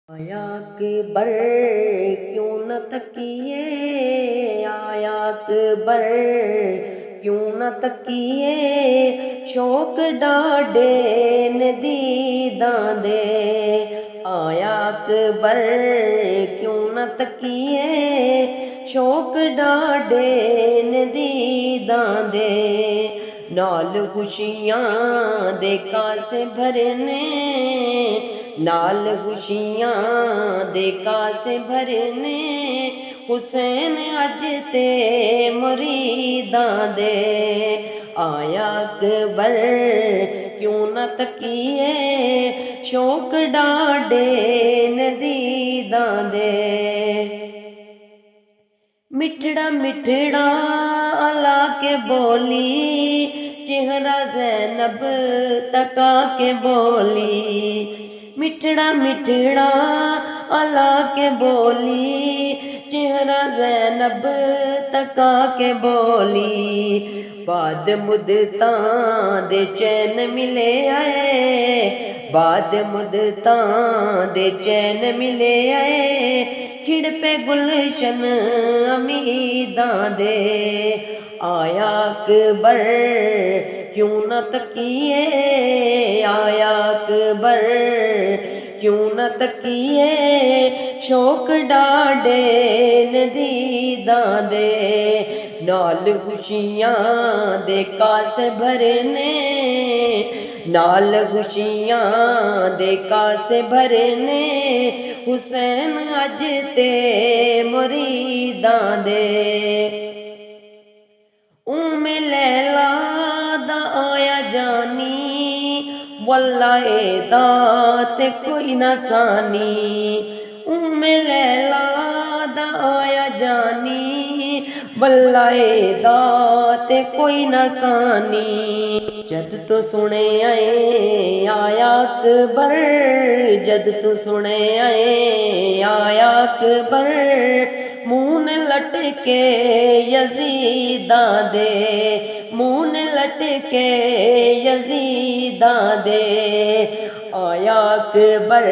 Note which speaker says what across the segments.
Speaker 1: आया अकबर क्यों न तकिए, आया अकबर क्यों न तकिए, शौक डाडे ने दीदां दे। आया अकबर क्यों न तकिए, शौक डाडे ने दीदां दे। नाल खुशियां दे कासे भरने, नाल खुशियां दे कासे भरने, हुसैन अज ते मुरीदां दे। आया अकबर क्यों न तकिए, शौक डाडे ने दीदां दे। मिठड़ा मिठड़ा अला के बोली, चेहरा ज़ैनब तका के बोली। मिठड़ा मिठड़ा अला के बोली, चेहरा ज़ैनब तका के बोली। बाद मुद्दतां दे चैन मिले आए, बाद मुद्दतां दे चैन मिले आए, खिड़ पे गुलशन उम्मीदां दे। आया अकबर क्यों न तकिए, आया अकबर क्यों न तकिए, शौक डाडे ने दीदां दे। नाल खुशियां दे कासे भरने, नाल खुशियां दे कासे भरने, हुसैन अज ते मुरीदां दे। उम्मे लैला दा आया जानी, वल्ला एदा ते कोई ना सानी। उम्मे लैला दा आया जानी, वल्ला एदा ते कोई ना सानी। जद तो सुने आए आया अकबर, जद तो सुने आए आया अकबर, मुँह ने लटके यजीदां दे, मुँह ने लटके यजीदां दे। आया अकबर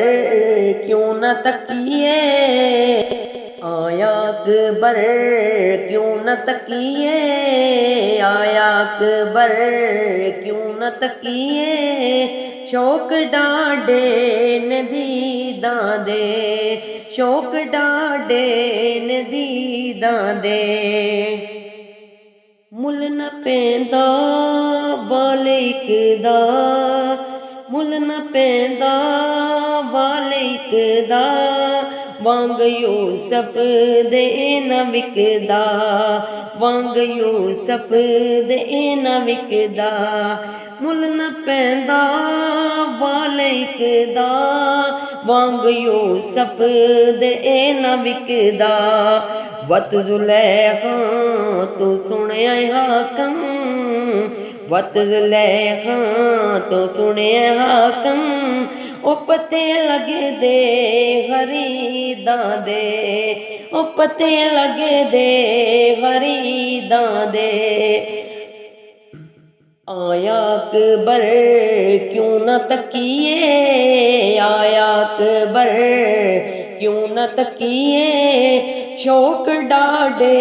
Speaker 1: क्यों न तकिए, आया अकबर क्यों न तकिए, आया अकबर क्यों न तकिए, शौक डाडे ने दीदां दे, शौक डाडे ने दीदां दे। मुल न पैंदा वाले इकदा, मुल न पैंदा वाले इकदा, वांग यूसफ दे न विकदा, वांग यूसफ दे न विकदा। मुल न पैंदा वाले इकदा, वांग यूसफ दे न विकदा। वत जुलैखा तो सुनिया हाकम, वत जुलैखा तो सुनिया हाकम, ओ पते लगदे खरीदां दे, ओ पते लगदे खरीदां दे। आया अकबर क्यों न तकिए, आया अकबर क्यों न तकिए, शौक डाडे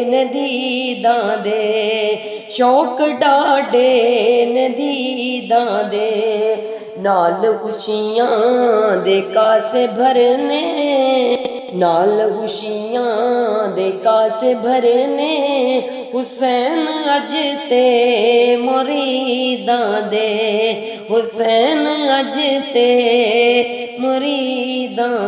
Speaker 1: ने दीदां दे, शौक डाडे ने दीदां दे। नाल खुशियां दे कासे भरने, नाल खुशियां दे कासे भरने, हुसैन अज ते मुरीदां दे, हुसैन अज ते मुरीदां